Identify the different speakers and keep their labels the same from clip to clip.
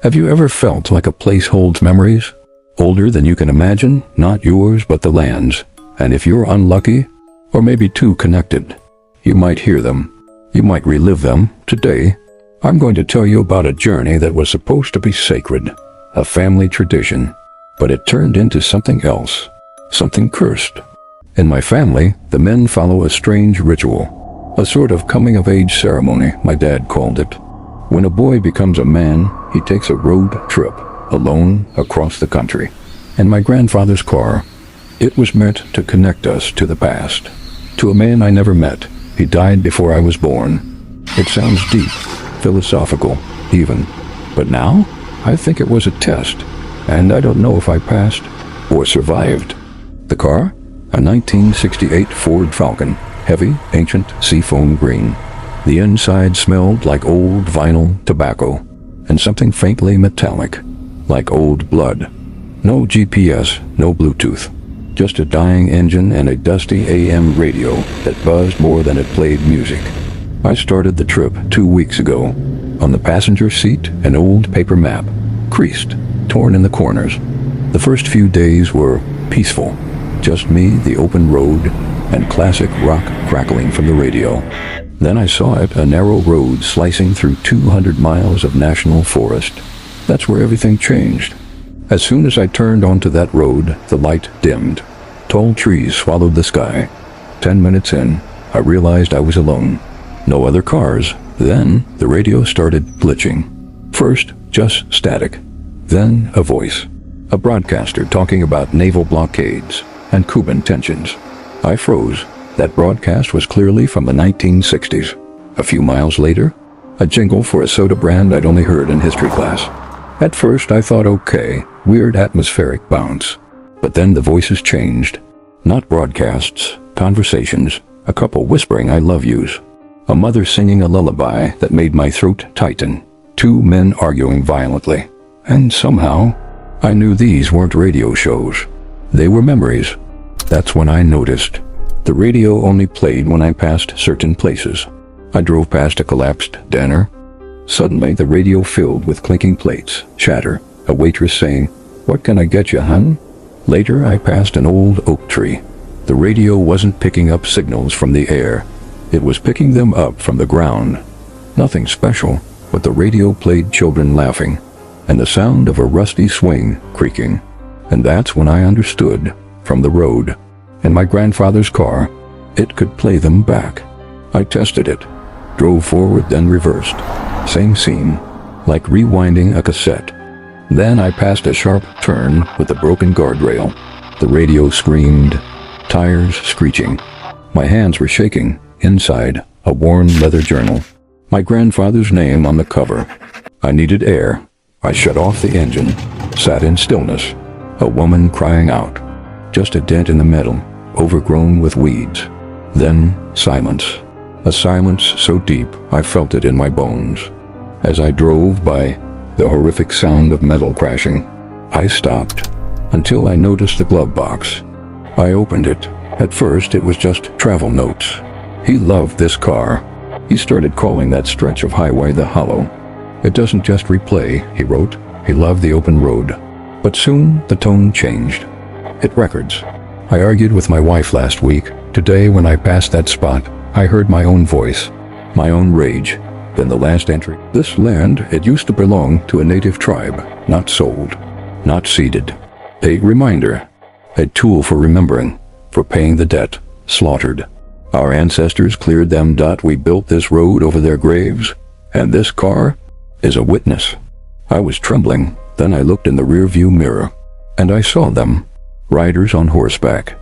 Speaker 1: Have you ever felt like a place holds memories? Older than you can imagine, not yours but the land's. And if you're unlucky, or maybe too connected, you might hear them. You might relive them. Today, I'm going to tell you about a journey that was supposed to be sacred, a family tradition, but it turned into something else, something cursed. In my family, the men follow a strange ritual, a sort of coming-of-age ceremony, my dad called it. When a boy becomes a man, he takes a road trip, alone, across the country. In my grandfather's car, it was meant to connect us to the past, to a man I never met. He died before I was born. It sounds deep, philosophical, even. But now, I think it was a test, and I don't know if I passed or survived. The car? A 1968 Ford Falcon, heavy, ancient seafoam green. The inside smelled like old vinyl tobacco, and something faintly metallic, like old blood. No GPS, no Bluetooth. Just a dying engine and a dusty AM radio that buzzed more than it played music. I started the trip 2 weeks ago. On the passenger seat, an old paper map, creased, torn in the corners. The first few days were peaceful. Just me, the open road, and classic rock crackling from the radio. Then I saw it, a narrow road slicing through 200 miles of national forest. That's where everything changed. As soon as I turned onto that road, the light dimmed. Tall trees swallowed the sky. 10 minutes in, I realized I was alone. No other cars. Then the radio started glitching. First, just static. Then a voice. A broadcaster talking about naval blockades and Cuban tensions. I froze. That broadcast was clearly from the 1960s. A few miles later, a jingle for a soda brand I'd only heard in history class. At first I thought, okay, weird atmospheric bounce. But then the voices changed. Not broadcasts, conversations, a couple whispering I love yous. A mother singing a lullaby that made my throat tighten. 2 men arguing violently. And somehow, I knew these weren't radio shows. They were memories. That's when I noticed. The radio only played when I passed certain places. I drove past a collapsed diner. Suddenly, the radio filled with clinking plates, chatter, a waitress saying, "What can I get you, hun?" Later, I passed an old oak tree. The radio wasn't picking up signals from the air. It was picking them up from the ground. Nothing special, but the radio played children laughing, and the sound of a rusty swing creaking. And that's when I understood, from the road. In my grandfather's car, it could play them back. I tested it, drove forward then reversed. Same scene, like rewinding a cassette. Then I passed a sharp turn with a broken guardrail. The radio screamed, tires screeching. My hands were shaking. Inside, a worn leather journal. My grandfather's name on the cover. I needed air. I shut off the engine, sat in stillness. A woman crying out. Just a dent in the metal, overgrown with weeds. Then silence. A silence so deep I felt it in my bones. As I drove by the horrific sound of metal crashing, I stopped until I noticed the glove box. I opened it. At first it was just travel notes. He loved this car. He started calling that stretch of highway the Hollow. It doesn't just replay, he wrote. He loved the open road. But soon the tone changed. It records. I argued with my wife last week. Today when I passed that spot, I heard my own voice, my own rage. Then the last entry. This land, it used to belong to a native tribe, not sold, not ceded. A reminder, a tool for remembering, for paying the debt, slaughtered. Our ancestors cleared them. We built this road over their graves, and this car is a witness. I was trembling. Then I looked in the rearview mirror, and I saw them, riders on horseback.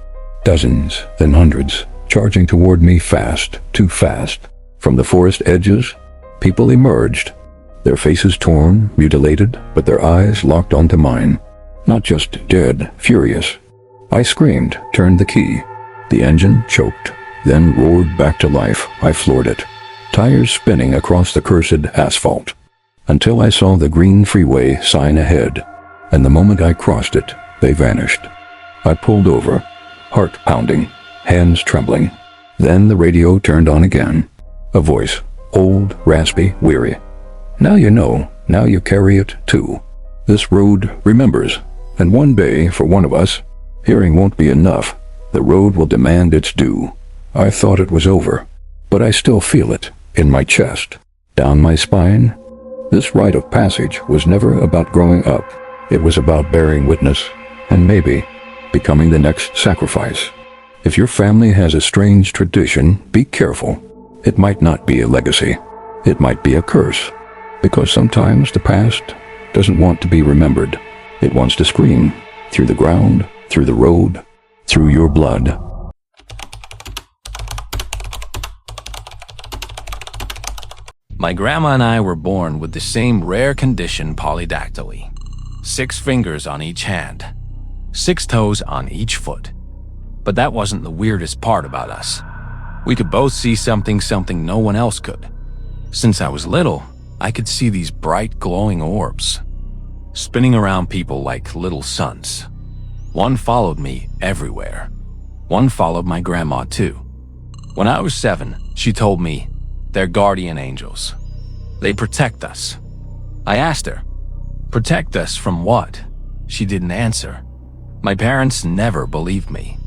Speaker 1: Dozens, then hundreds, charging toward me fast, too fast. From the forest edges, people emerged, their faces torn, mutilated, but their eyes locked onto mine. Not just dead, furious. I screamed, turned the key. The engine choked, then roared back to life. I floored it, tires spinning across the cursed asphalt, until I saw the green freeway sign ahead, and the moment I crossed it, they vanished. I pulled over, heart pounding, hands trembling. Then the radio turned on again. A voice, old, raspy, weary. "Now you know, Now you carry it too. This road remembers, and one day, for one of us, hearing won't be enough. The road will demand its due. I thought it was over, but I still feel it in my chest, down my spine. This rite of passage was never about growing up. It was about bearing witness, and maybe becoming the next sacrifice. If your family has a strange tradition, be careful. It might not be a legacy. It might be a curse. Because sometimes the past doesn't want to be remembered. It wants to scream through the ground, through the road, through your blood.
Speaker 2: My grandma and I were born with the same rare condition, polydactyly. 6 fingers on each hand, 6 toes on each foot. But that wasn't the weirdest part about us. We could both see something no one else could. Since I was little, I could see these bright glowing orbs, spinning around people like little suns. One followed me everywhere. One followed my grandma too. When I was 7, she told me, they're guardian angels. They protect us. I asked her, protect us from what? She didn't answer. My parents never believed me.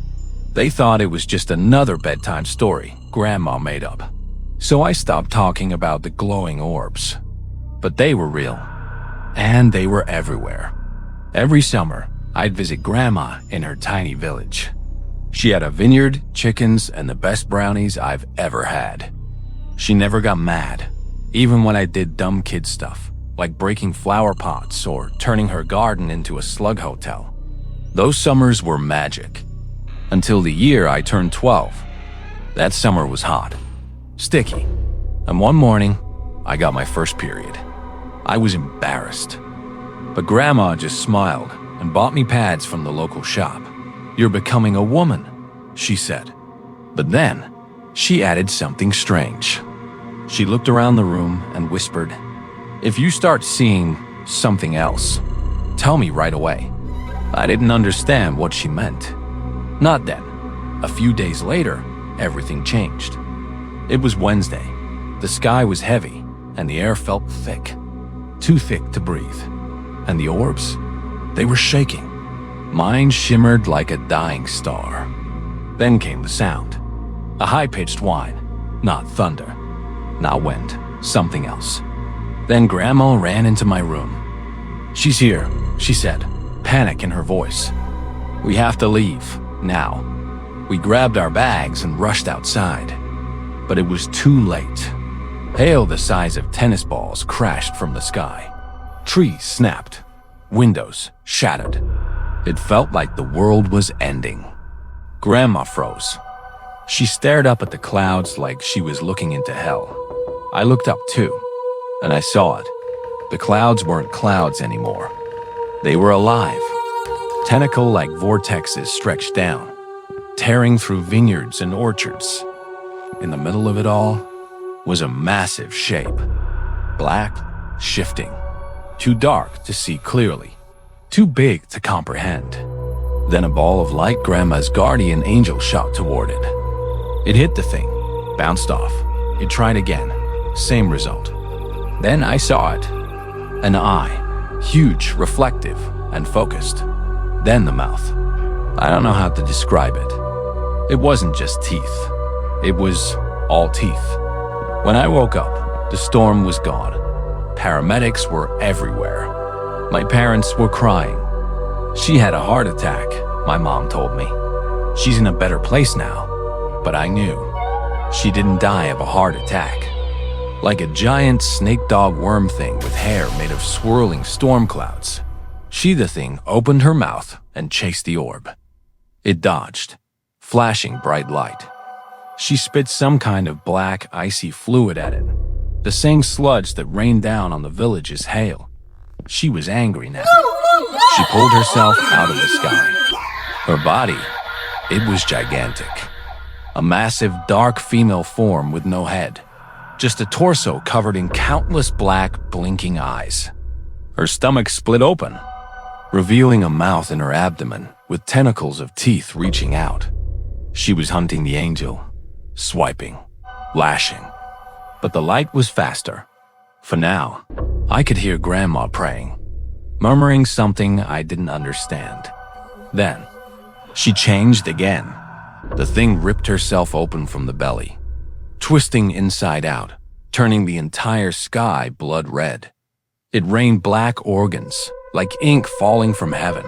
Speaker 2: They thought it was just another bedtime story Grandma made up. So I stopped talking about the glowing orbs. But they were real. And they were everywhere. Every summer, I'd visit Grandma in her tiny village. She had a vineyard, chickens, and the best brownies I've ever had. She never got mad, even when I did dumb kid stuff, like breaking flower pots or turning her garden into a slug hotel. Those summers were magic. Until the year I turned 12. That summer was hot, sticky, and one morning, I got my first period. I was embarrassed. But Grandma just smiled and bought me pads from the local shop. You're becoming a woman, she said. But then, she added something strange. She looked around the room and whispered, if you start seeing something else, tell me right away. I didn't understand what she meant. Not then. A few days later, everything changed. It was Wednesday. The sky was heavy, and the air felt thick. Too thick to breathe. And the orbs? They were shaking. Mine shimmered like a dying star. Then came the sound. A high-pitched whine. Not thunder. Not wind. Something else. Then Grandma ran into my room. She's here, she said, panic in her voice. We have to leave, now. We grabbed our bags and rushed outside. But it was too late. Hail the size of tennis balls crashed from the sky. Trees snapped. Windows shattered. It felt like the world was ending. Grandma froze. She stared up at the clouds like she was looking into hell. I looked up too, and I saw it. The clouds weren't clouds anymore. They were alive. Tentacle-like vortexes stretched down, tearing through vineyards and orchards. In the middle of it all was a massive shape. Black, shifting. Too dark to see clearly. Too big to comprehend. Then a ball of light Grandma's guardian angel shot toward it. It hit the thing, bounced off. It tried again. Same result. Then I saw it. An eye, huge, reflective, and focused. Then the mouth. I don't know how to describe it. It wasn't just teeth. It was all teeth. When I woke up, the storm was gone. Paramedics were everywhere. My parents were crying. She had a heart attack, my mom told me. She's in a better place now. But I knew. She didn't die of a heart attack. Like a giant snake-dog worm thing with hair made of swirling storm clouds. She, the thing, opened her mouth and chased the orb. It dodged, flashing bright light. She spit some kind of black, icy fluid at it. The same sludge that rained down on the village's hail. She was angry now. She pulled herself out of the sky. Her body, it was gigantic. A massive, dark female form with no head. Just a torso covered in countless black, blinking eyes. Her stomach split open, revealing a mouth in her abdomen with tentacles of teeth reaching out. She was hunting the angel, swiping, lashing. But the light was faster. For now, I could hear Grandma praying, murmuring something I didn't understand. Then, she changed again. The thing ripped herself open from the belly, twisting inside out, turning the entire sky blood red. It rained black organs, like ink falling from heaven.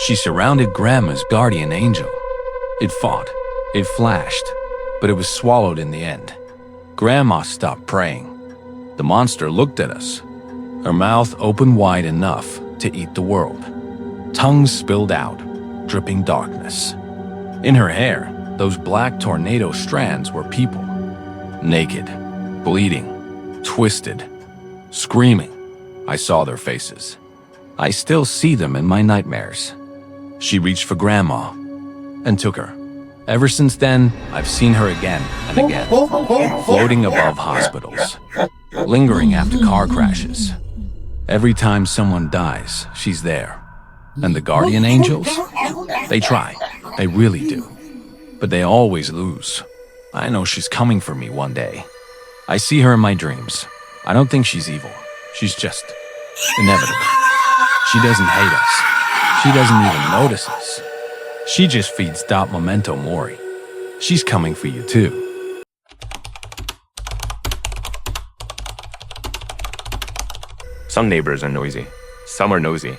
Speaker 2: She surrounded Grandma's guardian angel. It fought, it flashed, but it was swallowed in the end. Grandma stopped praying. The monster looked at us, her mouth open wide enough to eat the world. Tongues spilled out, dripping darkness. In her hair, those black tornado strands were people. Naked, bleeding, twisted, screaming. I saw their faces. I still see them in my nightmares. She reached for Grandma and took her. Ever since then, I've seen her again and again, floating above hospitals, lingering after car crashes. Every time someone dies, she's there. And the guardian angels? They try. They really do. But they always lose. I know she's coming for me one day. I see her in my dreams. I don't think she's evil. She's just inevitable. She doesn't hate us. She doesn't even notice us. She just feeds Dot Memento Mori. She's coming for you too.
Speaker 3: Some neighbors are noisy. Some are nosy.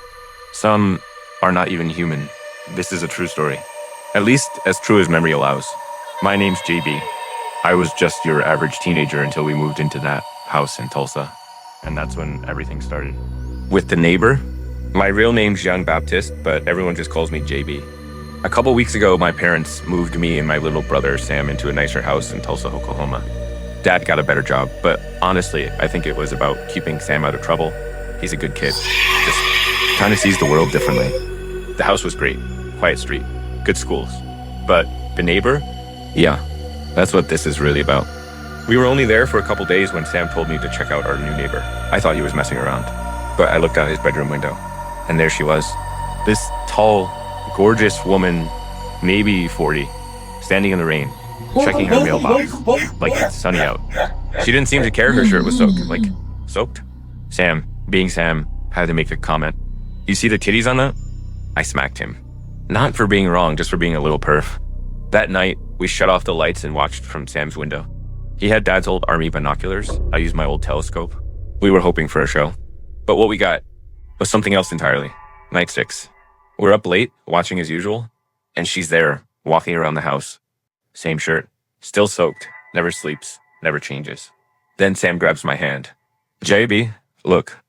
Speaker 3: Some are not even human. This is a true story. At least as true as memory allows. My name's JB. I was just your average teenager until we moved into that house in Tulsa. And that's when everything started. With the neighbor, my real name's Jean Baptiste, but everyone just calls me JB. A couple weeks ago, my parents moved me and my little brother Sam into a nicer house in Tulsa, Oklahoma. Dad got a better job, but honestly, I think it was about keeping Sam out of trouble. He's a good kid, just kind of sees the world differently. The house was great, quiet street, good schools. But the neighbor? Yeah, that's what this is really about. We were only there for a couple days when Sam told me to check out our new neighbor. I thought he was messing around, but I looked out his bedroom window, and there she was. This tall, gorgeous woman, maybe 40, standing in the rain, checking her mailbox, like it's sunny out. She didn't seem to care her shirt was soaked. Like, soaked? Sam, being Sam, had to make a comment. You see the titties on that? I smacked him. Not for being wrong, just for being a little perf. That night, we shut off the lights and watched from Sam's window. He had Dad's old army binoculars. I used my old telescope. We were hoping for a show. But what we got was something else entirely. Night 6. We're up late, watching as usual, and she's there, walking around the house. Same shirt, still soaked, never sleeps, never changes. Then Sam grabs my hand. JB, look.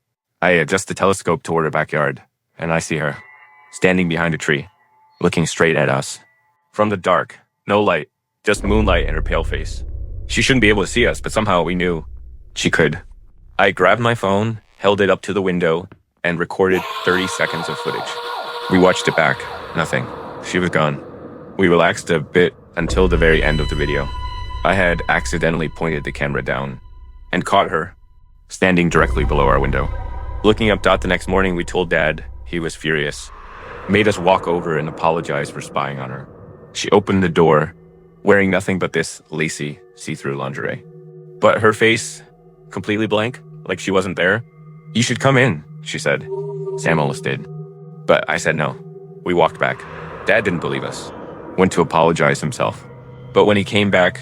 Speaker 3: I adjust the telescope toward her backyard, and I see her, standing behind a tree, looking straight at us. From the dark, no light, just moonlight and her pale face. She shouldn't be able to see us, but somehow we knew she could. I grabbed my phone, held it up to the window, and recorded 30 seconds of footage. We watched it back. Nothing. She was gone. We relaxed a bit until the very end of the video. I had accidentally pointed the camera down and caught her, standing directly below our window. Looking up Dot the next morning, we told Dad. He was furious. Made us walk over and apologize for spying on her. She opened the door, wearing nothing but this lacy, see-through lingerie. But her face, completely blank, like she wasn't there. You should come in, she said. Sam almost did. But I said no. We walked back. Dad didn't believe us. Went to apologize himself. But when he came back,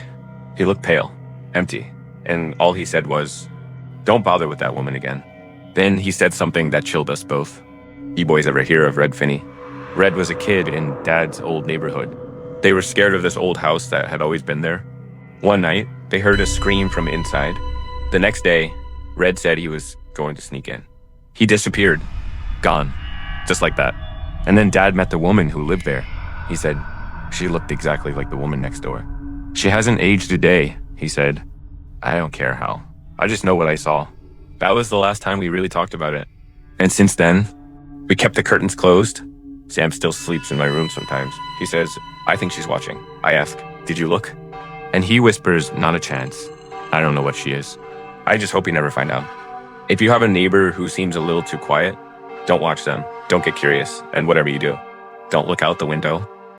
Speaker 3: he looked pale, empty. And all he said was, "Don't bother with that woman again." Then he said something that chilled us both. You boys ever hear of Red Finney? Red was a kid in Dad's old neighborhood. They were scared of this old house that had always been there. One night, they heard a scream from inside. The next day, Red said he was going to sneak in. He disappeared. Gone. Just like that. And then Dad met the woman who lived there. He said, she looked exactly like the woman next door. She hasn't aged a day, he said. I don't care how. I just know what I saw. That was the last time we really talked about it. And since then, we kept the curtains closed. Sam still sleeps in my room sometimes. He says, I think she's watching. I ask, did you look? And he whispers, not a chance. I don't know what she is. I just hope you never find out. If you have a neighbor who seems a little too quiet, don't watch them. Don't get curious. And whatever you do, don't look out the window.